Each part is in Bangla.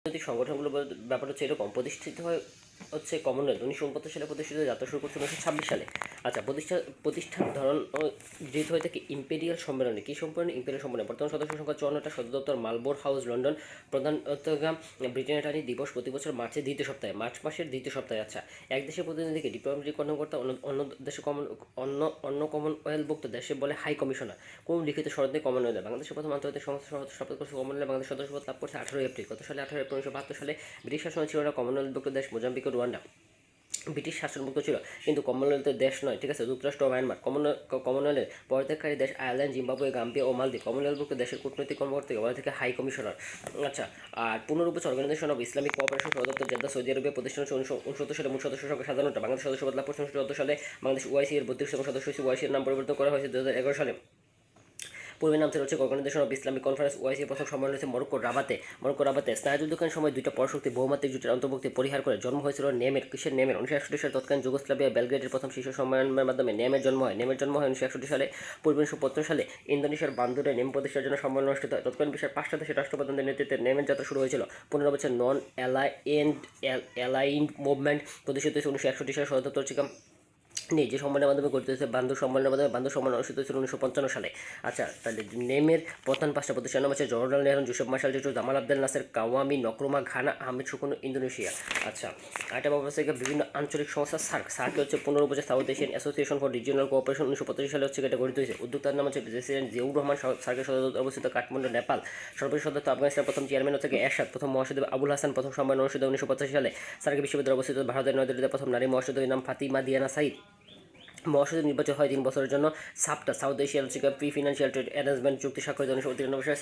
রাজনৈতিক সংগঠনগুলো ব্যাপার হচ্ছে এরকম, প্রতিষ্ঠিত হয় হচ্ছে কমনওয়েলথ 1949 সালে প্রতিষ্ঠিত, যাত্রা শুরু করছে 1926 সালে। আচ্ছা, প্রতিষ্ঠার ধরন যেহেতু হয়ে থাকে ইম্পেরিয়াল সম্মেলনে। কী সম্মেলনে? ইম্পেরিয়াল সম্মেলনে। বর্তমান সদস্য সংখ্যা 54টা, সদর দপ্তর মালবোর হাউস, লন্ডন। প্রধান ব্রিটেনিয়াটারি দিবস প্রতি বছর মার্চের দ্বিতীয় সপ্তাহে, মার্চ মাসের দ্বিতীয় সপ্তাহে। আচ্ছা, এক দেশের প্রতিনিধিকে ডিপ্লোম্যাটিক কর্মকর্তা, অন্য দেশে অন্য কমনওয়েলথভুক্ত দেশে বলে হাই কমিশনার। কোন লিখিত শর্তে কমনওয়েলথ? বাংলাদেশের প্রথম আন্তর্জাতিক সংস্থা শপথ করেছে কমনওয়েলথ। বাংলাদেশ সদস্যপদ লাভ করছে 18 এপ্রিল। কত সালে? 18 এপ্রিল 1972 সালে। ব্রিটিশ শাসনে ছিল না কমনওয়েলথভুক্ত দেশ মোজাম্বিক ও রুয়ান্ডা। ব্রিটিশ শাসনভুক্ত ছিল কিন্তু কমনওয়েলথের দেশ নয়, ঠিক আছে। যুক্তরাষ্ট্র ও মায়ানমার। কমনওয়েলথের পরিত্যাগকারী দেশ আয়ারল্যান্ড, জিম্বাবুয়ে, গাম্বিয়া ও মালদ্বীপ। কমনওয়েলথভুক্ত দেশের কূটনৈতিক কর্মকর্তাকে বলা থেকে হাই কমিশনার। আচ্ছা, আর পুনরুপেক্ষ অর্গানাইজেশন অফ ইসলামিক কোঅপারেশন সদর দপ্তর জেদ্দা, সৌদি আরবে প্রতিষ্ঠান হচ্ছে 1969 সালে। মূল সদস্য সংখ্যা 57টা। বাংলাদেশ সদস্যপদ লাভ করছে 1914 সালে। বাংলাদেশ ওআইসি এর 32তম সদস্য হয়েছে। ওআইসি এর নাম পরিবর্তন করা হয়েছে 2011 সালে। পূর্বে নাম ছিল হচ্ছে Organisation of Islamic Conference. OIC প্রথম সম্মেলন হয়েছে মরক্কোর রাবাতে। স্নায়ুযুদ্ধকালীন সময় দুইটা পরাশক্তি বহুমাত্রিক জোটের অন্তর্ভুক্তি পরিহার করে জন্ম হয়েছিল নেমের। কিসের? নেমের। 1961 সালে তৎকালীন যুগোস্লাভিয়া বেলগ্রেডের প্রথম শীর্ষ সম্মেলনের মাধ্যমে নেমের জন্ম হয়। 1961 সালে। পূর্বে 1975 সালে ইন্দোনেশিয়ার বান্দরে নেম প্রতিষ্ঠার জন্য সম্মেলন অনুষ্ঠিত হয়। তৎকালীন বিশ্বের 5টা দেশের রাষ্ট্রপ্রধানদের নেতৃত্বে নেমের যাত্রা শুরু হয়েছিল। 15 বছর নন অ্যালাইন্ড মুভমেন্ট প্রতিষ্ঠিত হয়েছে 1961 সালে। সদর দপ্তর চিকাম নেই, যে সম্মেলনের মাধ্যমে গঠিত হয়েছে বান্দর সম্মেলনের মাধ্যমে। বান্দর সম্মেলন অনুষ্ঠিত হয়েছিল 1955 সালে। আচ্ছা, তাহলে নেমের প্রধান 5টা প্রতিষ্ঠান নাম হচ্ছে Jawaharlal Nehru, Joseph Marshal Tito, Jamal Abdel Nasser, Kwame Nkrumah, Ghana, Ahmed Sukarno, Indonesia. আচ্ছা, আরেকটা ব্যাপার হচ্ছে বিভিন্ন আঞ্চলিক সংস্থা সার্ক হচ্ছে 15 বছর south Asian association for regional cooperation. 1985 সালে হচ্ছে এটা গঠিত হয়েছে। উদ্যোক্তার নাম হচ্ছে প্রেসিডেন্ট জিয়াউর রহমান। সার্কের সদর দপ্তর অবস্থিত কাঠমান্ডু, নেপাল। সর্বোচ্চ সদস্য আফগানিস্তান। প্রথম চেয়ারম্যান হচ্ছে এরশাদ। প্রথম মহাসচিব আবুল হাসান। প্রথম সম্মেলন অনুষ্ঠিত 1985 সালে। সার্কের বিশ্ববিদ্যালয় অবস্থিত ভারতের নয়াদিল্লিতে। প্রথম নারী মহাসচিবের নাম ফাতিমা দিয়ানা সাইদ। মহাসচিব নির্বাচিত হয় 3 বছরের জন্য। সাফটা south Asian pre financial trade arrangement চুক্তি স্বাক্ষরিত 1993 সালে।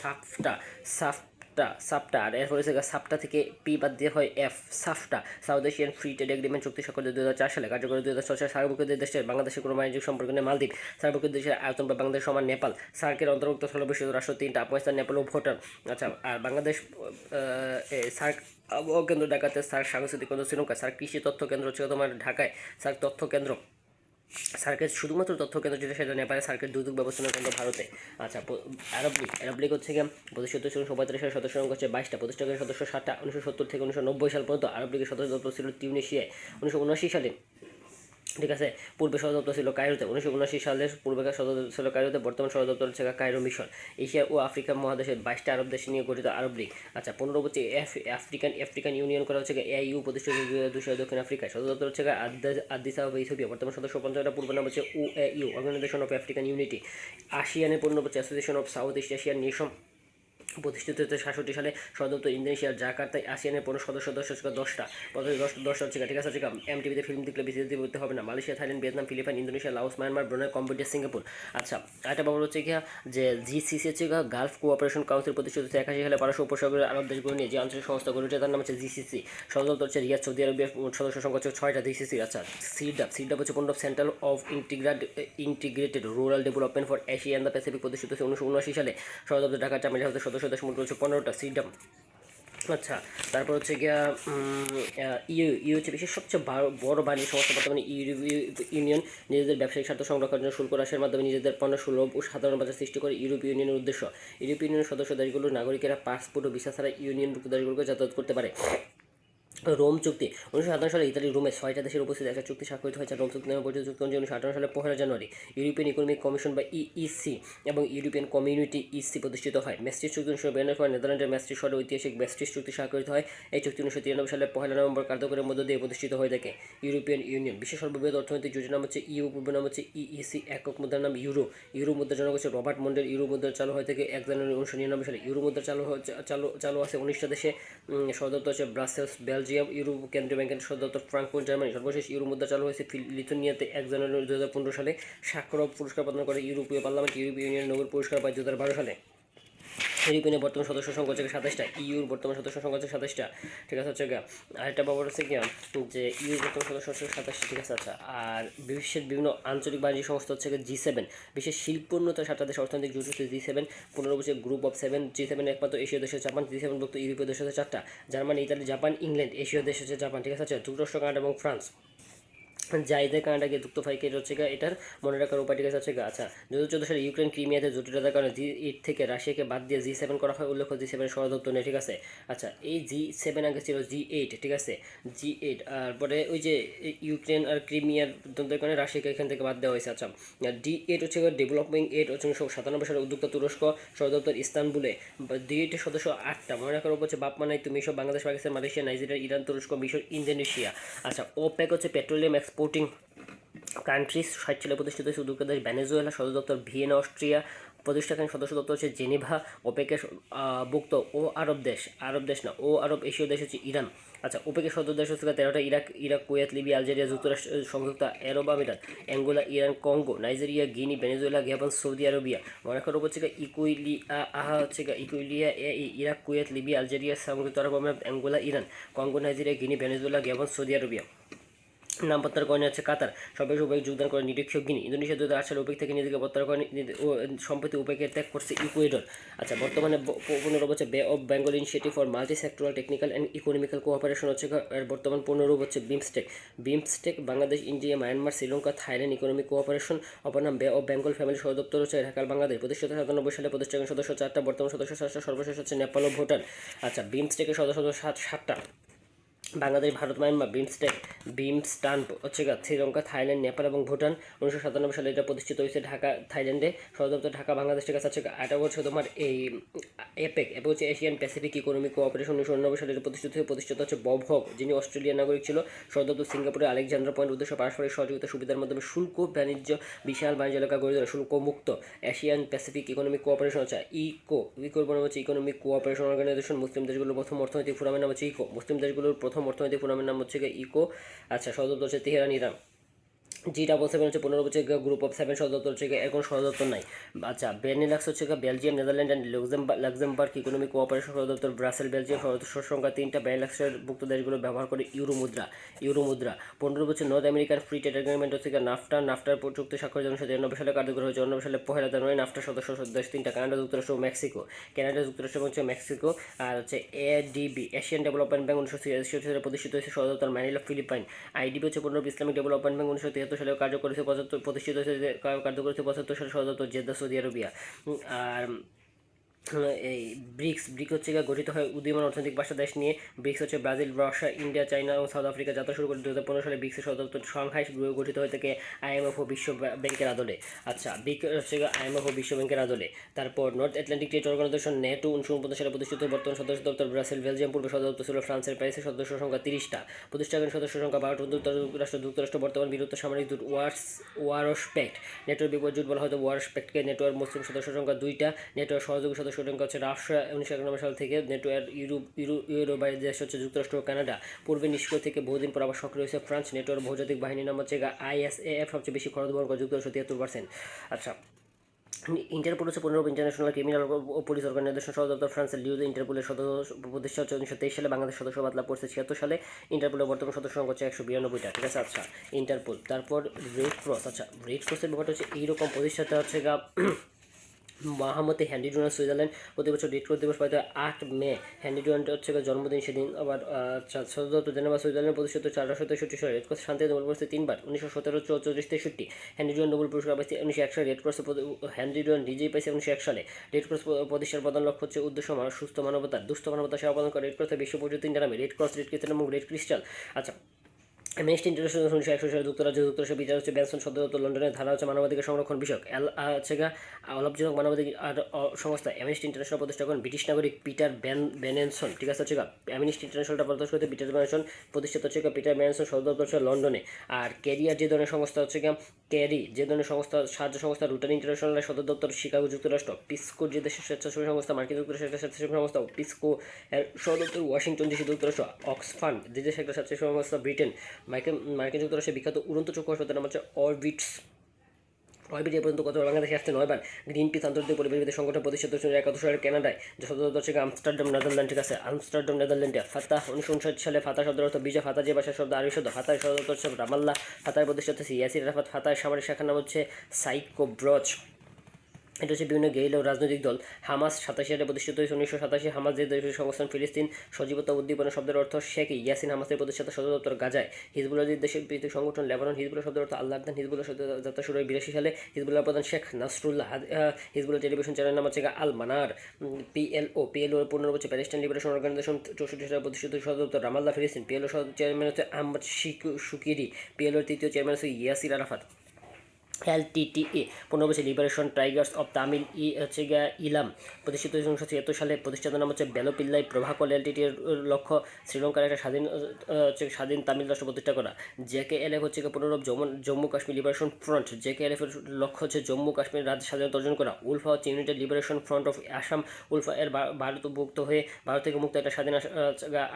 সাফটা আর এর ফলে সাফটা থেকে পি বাদ দিয়ে হয় F. সাফটা south Asian free trade agreement চুক্তি স্বাক্ষরিত 2004 সালে। কার্যকরী 2006 সালে। সার্কভুক্ত দেশের বাংলাদেশের কোনো বাণিজ্যিক সম্পর্ক নেই মালদ্বীপ। সার্কভুক্ত দেশের আয়তন বা বাংলাদেশ সমান নেপাল। সার্কের অন্তর্ভুক্ত স্থলবেষ্টিত রাষ্ট্র 3টা, আফগানিস্তান, নেপাল ও ভুটান। আচ্ছা, আর বাংলাদেশ সার্ক আবহাওয়া কেন্দ্র ঢাকাতে। সার্ক সাংস্কৃতিক কেন্দ্র শ্রীলঙ্কা। সার্ক কৃষি তথ্য কেন্দ্র হচ্ছে তোমার ঢাকায়। সার্ক তথ্য কেন্দ্র। সার্কের শুধুমাত্র তথ্য কেন্দ্র যেটা সেটা নেপালে। সার্কের দুর্যোগ ব্যবস্থাপনা কেন্দ্র ভারতে। আচ্ছা, আরব লীগ হচ্ছে গিয়ে প্রতিষ্ঠিত ছিল 1935 সালে। সদস্য সংখ্যা হচ্ছে 22টা। প্রতিষ্ঠাকারী সদস্য 7টা। 1970 থেকে 1990 সাল পর্যন্ত আরব লীগের সদস্য দপ্তর ছিল টিউনিশিয়ায়। 1979 সালে, ঠিক আছে, পূর্বে সদর দপ্তর ছিল কায়রোতে। 1979 সালের পূর্বেকার সদর দপ্তর ছিল কায়রোতে। বর্তমান সদর দপ্তর হচ্ছে কায়রো মিশন। এশিয়া ও আফ্রিকা মহাদেশের 22টা আরব দেশ নিয়ে গঠিত আরব লীগ। আচ্ছা, 15 বছর আফ্রিকান ইউনিয়ন করা হচ্ছে AU, প্রতিষ্ঠিত 2002 সালে দক্ষিণ আফ্রিকায়। সদর দপ্তর হচ্ছে আদিস আবাবা, ইথিওপিয়া। বর্তমান সদস্য 50টা। পূর্ব নাম হচ্ছে OAU, Organisation of African Unity. আসিয়ানের 15 বছর Association of South East Asian Nation প্রতিষ্ঠিত হচ্ছে 67 সালে। সদর দপ্তর ইন্দোনেশিয়ার জাকার্তায়। আসিয়ানের 15 সদস্য ছিল 10টা। 10টা হচ্ছে, ঠিক আছে। MTVতে ফিল্ম দেখলে বিস্তৃত বলতে হবে না। Malaysia, Thailand, Vietnam, Philippines, Indonesia, Laos, Myanmar, Brunei, Cambodia, Singapore. আচ্ছা, আরেকটা ব্যাপার হচ্ছে কি যে GCC হচ্ছে গালফ কোঅপারেশন কাউন্সিল, প্রতিষ্ঠিত হচ্ছে 81 সালে। পারস্য উপসাগরের আরব দেশগুলো নিয়ে যে আঞ্চলিক সংস্থা গড়ে উঠে তার নাম হচ্ছে GCC। সদর দপ্তর হচ্ছে রিয়াদ, সৌদি আরবের। সদস্য সংখ্যা হচ্ছে 6টা GCC। আচ্ছা, সিডাপ হচ্ছে central of integrated rural development for Asia and the Pacific, প্রতিষ্ঠিত হচ্ছে 1979 সালে। সদর দপ্তর ঢাকা। চামিল হাউসের সদস্য দেশ মূল হচ্ছে 15টা। সিডাম। আচ্ছা, তারপর হচ্ছে গিয়া ইউ হচ্ছে বিশ্বের সবচেয়ে বড় বাণিজ্য সংস্থা। বর্তমানে ইউনিয়ন নিজেদের ব্যবসায়িক স্বার্থ সংরক্ষণের জন্য শুল্ক হ্রাসের মাধ্যমে নিজেদের পণ্য সুলভ ও সাধারণ বাজার সৃষ্টি করে ইউরোপীয় ইউনিয়নের উদ্দেশ্য। ইউরোপীয় ইউনিয়নের সদস্য দেশগুলোর নাগরিকেরা পাসপোর্ট ও ভিসা ছাড়া ইউনিয়নভুক্ত দেশগুলোকে যাতায়াত করতে পারে। রোম চুক্তি 1957 সালে ইতালি রোমে 6টা দেশের উপস্থিতি একটা চুক্তি স্বাক্ষরিত হয়েছে। রোম চুক্তি নামে পরিচিত। চুক্তি অনুযায়ী 1958 সালে 1 জানুয়ারি ইউরোপিয়ান ইকোনমিক কমিশন বা EEC এবং ইউরোপিয়ান কমিউনিটি EC প্রতিষ্ঠিত হয়। ম্যাস্ট্রিক্ট চুক্তি 1992 পর নেদারল্যান্ডের ম্যাস্ট্রিক্ট শহরে ঐতিহাসিক ম্যাস্ট্রিক্ট চুক্তি স্বাক্ষরিত হয়। এই চুক্তি 1993 সালে 1 নভেম্বর কার্যকরের মধ্য দিয়ে প্রতিষ্ঠিত হয়ে থাকে। ইউরোপিয়ান ইউনিয়ন বিশ্বের সর্ববৃহৎ অর্থনৈতিক জোটের নাম হচ্ছে EU, পূর্ব নাম হচ্ছে EEC, একক মুদ্রার নাম ইউরো। ইউরো মুদ্রার জনক হচ্ছে রবার্ট মন্ডেল। ইউরো মুদ্রা চালু হয় থেকে 1 জানুয়ারি 1999 সালে। ইউরো মুদ্রা চালু আছে 19টা দেশে। সদর দপ্তর হচ্ছে ব্রাসেলস, বেলজিয়াম। ইউরো কেন্দ্রীয় ব্যাংকের সদর দপ্তর ফ্রাঙ্কফুর্ট, জার্মানি। সর্বশেষ ইউরো মুদ্রা চালু হয়েছে লিথুয়ানিয়াতে 1 জানুয়ারি 2015 সালে। সাক্ষরভ পুরস্কার প্রদান করে ইউরোপীয় পার্লামেন্ট। ইউরোপীয় ইউনিয়নের নোবেল পুরস্কার পায় 2012 সালে। ইউরোপিয়ানের বর্তমান সদস্য সংখ্যা হচ্ছে 27টা। ইউর বর্তমান সদস্য সংখ্যা হচ্ছে 27টা, ঠিক আছে। হচ্ছে আরেকটা ব্যাপার হচ্ছে কি যে ইউর বর্তমান সদস্য হচ্ছে 27টা, ঠিক আছে। আচ্ছা, আর বিশ্বের বিভিন্ন আঞ্চলিক বাণিজ্য সংস্থা হচ্ছে G7। বিশ্বের শিল্পোন্নত 7টা দেশ অর্থনৈতিক জোট হচ্ছে G7। 15 বছর গ্রুপ অফ 7। G7 একমাত্র এশীয় দেশ হচ্ছে জাপান। G7 ভুক্ত ইউরোপীয় দেশ হচ্ছে 4টা, জার্মানি, ইতালি, জাপান, ইংল্যান্ড। এশীয় দেশ হচ্ছে জাপান, ঠিক আছে। যুক্তরাষ্ট্র, কানাডা এবং ফ্রান্স। জাইদে কানাডাকে যুক্ত ফাইকের হচ্ছে গা এটার মনে রাখার উপায়টি হচ্ছে গা। আচ্ছা 2014 সালে ইউক্রেন ক্রিমিয়াতে জটিলতার কারণে G8 থেকে রাশিয়াকে বাদ দিয়ে G7 করা হয়, উল্লেখ্য G7 সদর নেই, ঠিক আছে। আচ্ছা এই G7 আগে ছিল G8, ঠিক আছে, G8 আর পরে ওই যে ইউক্রেন আর ক্রিমিয়ার দ্বন্দ্বের কারণে রাশিয়াকে এখান থেকে বাদ দেওয়া হয়েছে। আচ্ছা D8 হচ্ছে ডেভেলপিং 8 হচ্ছে 97 সালে উদ্যোক্তা তুরস্ক, সদর ইস্তানবুলে। D8 এর সদস্য 8টা, মনে রাখার উপর হচ্ছে বাপ মানাই তুমি সব Bangladesh, Pakistan, Malaysia, Nigeria, Iran, তুরস্ক, মিশর, ইন্দোনেশিয়া। আচ্ছা ওপেক হচ্ছে পেট্রোলিয়াম এক্সপোর্টিং কান্ট্রিজ, 60 সালে প্রতিষ্ঠিত হয়েছে, উদ্যোক্তা দেশ ভেনেজুয়েলা, সদর দপ্তর ভিয়েনা, অস্ট্রিয়া, প্রতিষ্ঠাকালীন সদস্য দপ্তর হচ্ছে জেনিভা, ওপেকের ভুক্ত ও আরব দেশ না, ও আরব এশীয় দেশ হচ্ছে ইরান। আচ্ছা ওপেকের সদর দেশ হচ্ছে 13টা, ইরাক, কুয়েত, লিবিয়া, আলজেরিয়া, যুক্তরাষ্ট্র, সংযুক্ত আরব আমিরাত, অ্যাঙ্গোলা, ইরান, কঙ্গো, নাইজেরিয়া, গিনি, ভেনেজুয়েলা, গাবন, সৌদি আরবিয়া। মনে করা হচ্ছে ইকুইলিয়া, ইরাক, কুয়েত, লিবিয়া, আলজেরিয়া, সংযুক্ত আরব আমিরাত, অ্যাঙ্গোলা, ইরান, কঙ্গো, নাইজেরিয়া, গিনি, ভেনেজুয়েলা, গাবন, সৌদি আরবিয়া। নাম প্রত্যাহার করে হচ্ছে কাতার, সর্বশেষ ওপেক যোগদান করে নিরীক্ষক গিনি। ইন্দোনেশিয়া 2008 সালে ওপেক থেকে নিজেকে প্রত্যাহার করে ও সম্প্রতি ওপেকে ত্যাগ করছে ইকুয়েডর। আচ্ছা বর্তমানে 15 বছর বে of Bengal initiative for multi sectoral technical and economical cooperation হচ্ছে এর বর্তমান 15 হচ্ছে BIMSTEC Bangladesh, India, Myanmar, Sri Lanka, Thailand economic cooperation, অপর নাম বে অফ বেঙ্গল ফ্যামিলি, সদর দপ্তর হচ্ছে ঢাকা বাংলাদেশ। প্রতিষ্ঠিত 97 সালে, প্রতিষ্ঠাকালীন সদস্য 4টা, বর্তমান সদস্য 7টা, সর্বশেষ হচ্ছে নেপাল ও ভুটান। আচ্ছা বিমস্টেকের সদস্য 7টা, বাংলাদেশ, ভারত, মায়ানমার, বিমস্টান হচ্ছে শ্রীলঙ্কা, থাইল্যান্ড, নেপাল এবং ভুটান। 1997 সালে এটা প্রতিষ্ঠিত হয়েছে ঢাকা, থাইল্যান্ডে, সদর দপ্তর ঢাকা বাংলাদেশ, ঠিক আছে। এটা হচ্ছে তোমার এই এপেক হচ্ছে এশিয়ান প্যাসিফিক ইকোনমিক কোঅপারেশন। 1999 সালে এটা প্রতিষ্ঠিত হচ্ছে বব হক, যিনি অস্ট্রেলিয়ান নাগরিক ছিল, সদর দপ্তর সিঙ্গাপুরে, আলেকজান্ডার পয়েন্ট। উদ্দেশ্য পারস্পরিক সহযোগিতা সুবিধার মাধ্যমে শুল্ক বাণিজ্য, বিশাল বাণিজ্য এলাকা গড়ে তোলা, শুল্ক মুক্ত। এশিয়ান প্যাসিফিক ইকোনমিক কোঅপারেশন হচ্ছে ইকোর মানে হচ্ছে ইকোনমিক কোঅপারেশন অর্গানাইজেশন। মুসলিম দেশগুলোর প্রথম অর্থনৈতিক ফোরামের নাম হচ্ছে ইকো। মুসলিম দেশগুলোর প্রথম অর্থনৈতিক ফোরামের নাম হচ্ছে ইকো। আচ্ছা সদর দপ্তর হচ্ছে তেহরান, ইরান। G7 হচ্ছে 15 হচ্ছে গ্রুপ অফ 7, সদর দপ্তর হচ্ছে এখন সদর দপ্তর নাই। আচ্ছা বেনিলাক্স হচ্ছে Belgium, Netherland and Luxembourg economic cooperation, সদর দপ্তর ব্রাসেল, বেলজিয়াম। সদস্য সংখ্যা 3টা। বেনিলাক্সের ভুক্ত দেশগুলো ব্যবহার করে ইউরো মুদ্রা। 15 হচ্ছে north American free trade agreement হচ্ছে নাফটার চুক্তি স্বাক্ষর 1993 সালে কার্যকর হয়েছে। 1999 সালে 1 জানুয়ারি নাফটার সদস্য দেশ 3টা, কানাডা, যুক্তরাষ্ট্র ও মেক্সিকো। কানাডা, যুক্তরাষ্ট্র হচ্ছে মেক্সিকো। আর হচ্ছে এডিবি এশিয়ান ডেভেলপমেন্ট ব্যাংক 1986 সালে প্রতিষ্ঠিত হয়েছে, সদর দপ্তর ম্যানিলা, ফিলিপাইন। আইডিবি হচ্ছে 15 ইসলামিক ডেভেলপমেন্ট ব্যাংক 1973 সালে কার্যকর হয়েছে, প্রতিষ্ঠিত হয়েছে, কার্যকর হয়েছে 75 সালে, সদর দপ্তর জেদ্দা, সৌদি আরবিয়া। আর এই ব্রিক্স হচ্ছে গঠিত হয় উদীয়মান অর্থনৈতিক 5টা দেশ নিয়ে। ব্রিক্স হচ্ছে ব্রাজিল, রাশিয়া, ইন্ডিয়া, চায়না এবং সাউথ আফ্রিকা। যাত্রা শুরু করে 2015 সালে। ব্রিক্সের সদর দপ্তর সাংহাই গঠিত হয়ে থাকে আইএমএফ ও বিশ্ব ব্যাংকের আদলে। আচ্ছা ব্রিক্স হচ্ছে আইএমএফ ও বিশ্ব ব্যাংকের আদলে। তারপর North Atlantic Trade Organisation NATO 1949 সালে প্রতিষ্ঠিত। বর্তমান সদস্য দপ্তর ব্রাসেল, বেলজিয়াম। পূর্বে সদর দপ্তর ছিল ফ্রান্সের প্যারিসে। সদস্য সংখ্যা 30টা, প্রতিষ্ঠাকালীন সদস্য সংখ্যা 12টা। যুক্তরাষ্ট্র বর্তমান বীরত্ব সামরিক জোট ওয়ারসপেক্ট। নেটোর বিপদ জোট বলা হয়তো ওয়ারসপেক্টকে। নেটোয়ার মুসলিম সদস্য সংখ্যা 2টা। নেটোয়ার সহযোগী সদস্য সংখ্যা হচ্ছে রাশিয়া 1991 সাল থেকে। নেটোয়ার ইউরো বাইরের দেশ হচ্ছে যুক্তরাষ্ট্র ও কানাডা। পূর্বে নিষ্ক্রিয় থেকে বহুদিন পর আবার সক্রিয় হয়েছে ফ্রান্স। নেটোয়ার বহুজাতিক বাহিনীর নাম হচ্ছে ISAF। সবচেয়ে বেশি খরচ বহন করে যুক্তরাষ্ট্র 73%। আচ্ছা ইন্টারপোল হচ্ছে 15 ইন্টারন্যাশনাল ক্রিমিনাল ও পুলিশ অর্গানাইজেশন, সদর দপ্তর ফ্রান্সের লিওতে। ইন্টারপোলের সদস্য প্রতিষ্ঠা হচ্ছে 1923 সালে। বাংলাদেশ সদস্য লাভ করছে 76 সালে। ইন্টারপোলের বর্তমান সদস্য সংখ্যা হচ্ছে 192টা, ঠিক আছে। আচ্ছা ইন্টারপোল। তারপর রেড ক্রস। আচ্ছা রেড ক্রসের ব্যাপারটা হচ্ছে এইরকম, প্রতিষ্ঠাতা হচ্ছে মাহমতে হ্যান্ডি ডোনাল্ড, সুইজারল্যান্ড। প্রতি বছর রেড ক্রস দিবস পালিত হয় 8 মে। হ্যান্ডি ডোনাল্ড হচ্ছে জন্মদিন সেদিন। আবার সদর দপ্তর জেনেভা, সুইজারল্যান্ড। প্রতিষ্ঠিত 463 সালে। রেড ক্রস শান্তি নোবেল পুরস্কার 3বার, 1917, 34, 63। হ্যান্ডি ডোনাল্ড নোবেল পুরস্কার পাইছে 1901 সালে। রেড ক্রস হ্যান্ডি ডোনাল্ড নিজেই পাইছে 1901 সালে। রেড ক্রস প্রতিষ্ঠার প্রধান লক্ষ্য হচ্ছে উদ্দেশ্য সুস্থ মানবতার, দুস্থ মানবতার সেবা প্রদান করে। রেড ক্রসের বিশ্ব পরিচিত 3টা নামে: রেড ক্রস, রেড ক্রিসেন্ট এবং রেড ক্রিস্টাল। আচ্ছা অ্যামনেস্টি ইন্টারন্যাশনাল 1961 সালে। যুক্তরাষ্ট্রের বিচার হচ্ছে বেনসন, সদর দপ্তর লন্ডনের। ধারা হচ্ছে মানবাধিকার সংরক্ষণ বিষয়ক। হচ্ছে অলাভজনক মানবাধিকার সংস্থা অ্যামনেস্টি ইন্টারন্যাশনাল প্রতিষ্ঠা করেন ব্রিটিশ নাগরিক পিটার বেনেনসন, ঠিক আছে। হচ্ছে অ্যামনেস্টি ইন্টারন্যাশনালটা প্রতিষ্ঠা করতে পিটার বেনেনসন, প্রতিষ্ঠিত হচ্ছে পিটার বেনেনসন। সদর দপ্তর হচ্ছে লন্ডনে। আর ক্যারিয়ার যে ধরনের সংস্থা হচ্ছে যে ধরনের সংস্থা, সাহায্য সংস্থা রুটান ইন্টারন্যাশনালের সদর দপ্তর শিকাগো, যুক্তরাষ্ট্র। পিসকো যে দেশের স্বেচ্ছাসেবী সংস্থা, মার্কিন যুক্তরাষ্ট্রের স্বেচ্ছাসেবী সংস্থা। পিসকো এর সদর দপ্তর ওয়াশিংটন ডিসি, যুক্তরাষ্ট্র। অক্সফাম যে দেশের একটা স্বেচ্ছাসেবী সংস্থা, ব্রিটেন। মার্কিন যুক্তরাষ্ট্রের বিখ্যাত উড়ন্ত চক্ষু হাসপাতাল নাম হচ্ছে অরবিট এ পর্যন্ত কত বাংলাদেশে আসছে 9বার। গ্রিন পিস আন্তর্জাতিক পরিবেশবিদ সংগঠন প্রতিষ্ঠিত 1971 সালে কানাডায়, যে সদর দপ্তর হচ্ছে আমস্টারডাম, নেদারল্যান্ড, ঠিক আছে। আমস্টারডাম নেদারল্যান্ডে। ফাতাহ 1959 সালে। ফাতাহ শব্দের অর্থ বিজয়। ফাতাহ যে ভাষার শব্দ আরবি শব্দ। ফাতাহ সদর দপ্তর হচ্ছে রামাল্লাহ। ফাতাহের প্রতিষ্ঠাতা হচ্ছে ইয়াসির আরাফাত। ফাতাহের সামরিক শাখার নাম হচ্ছে সাইকোব্রচ। এটা হচ্ছে বিভিন্ন গেরিলা ও রাজনৈতিক দল। হামাস 87 সালে প্রতিষ্ঠিত হয়েছে 1987। হামাস যে দেশের সংগঠন ফিলিস্তিন সজীবতা উদ্দীপনা শব্দের অর্থ শেখ ইয়াসিন হামাসের প্রতিষ্ঠাতা সদর দপ্তর গাজায়। হিজবুল্লাহ যে দেশের ভিত্তিক সংগঠন লেবানন। হিজবুল্লাহ শব্দের অর্থ আল্লাহর দান। হিজবুল্লাহ যাত্রা শুরু হয় 82 সালে। হিজবুল্লাহ প্রধান Sheikh Nasrullah. Hezbollah television channel নাম হচ্ছে আল মানার। পিএলও এর পূর্ণ হচ্ছে প্যালেস্টাইন লিবারেশন অর্গানাইজেশন। 64 সালে প্রতিষ্ঠিত সদর দপ্তর রামাল্লাহ ফিলিস্তিন। পিএলও চেয়ারম্যান হচ্ছে আহমদ শুকিরি। পিএলওর তৃতীয় চেয়ারম্যান হচ্ছে ইয়াসির আরাফাত। LTTE 15 বছর লিবারেশন টাইগার্স অফ তামিল হচ্ছে গিয়া ইলাম। প্রতিষ্ঠিত 1976 সালে। প্রতিষ্ঠাতার নাম হচ্ছে বেলোপিল্লাই প্রভাকর। LTTE এর লক্ষ্য শ্রীলঙ্কার একটা স্বাধীন তামিল রাষ্ট্র প্রতিষ্ঠা করা। JKLF হচ্ছে গিয়ে পুনরূপ Jammu Kashmir Liberation Front. JKLF এর লক্ষ্য হচ্ছে জম্মু কাশ্মীর রাজ্য স্বাধীনতা অর্জন করা। উলফা হচ্ছে United liberation front of Assam. ULFA এর ভারতভুক্ত হয়ে ভারত থেকে মুক্ত একটা স্বাধীন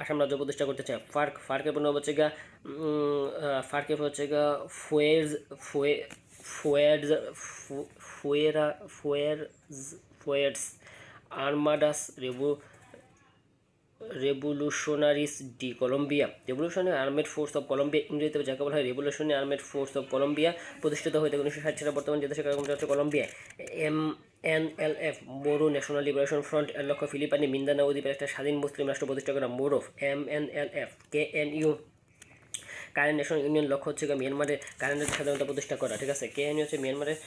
আসাম রাজ্য প্রতিষ্ঠা করতে চায়। ফার্কের পুনরূপ হচ্ছে গিয়া ফার্কের হচ্ছে গিয়া Fuerzas Armadas Revolucionarias de Colombia. Revolutionary Armed Force of Colombia ইংরেজিতে যাকে বলা হয় Revolutionary Armed Force of Colombia. প্রতিষ্ঠিত হয়ে 1960 সালে। বর্তমানে যে দেশের কার্যক্রম হচ্ছে Colombia. MNLF Moro National Liberation Front এর লক্ষ্য ফিলিপাইনে মিন্দানাও দ্বীপের একটা স্বাধীন মুসলিম রাষ্ট্র প্রতিষ্ঠা করা। মোরোফ MNLF। KNU current national union লক্ষ্য হচ্ছে মিয়ানমারের কারেন্টের স্বাধীনতা প্রতিষ্ঠা করা। ঠিক আছে, KNU হচ্ছে মিয়ানমারের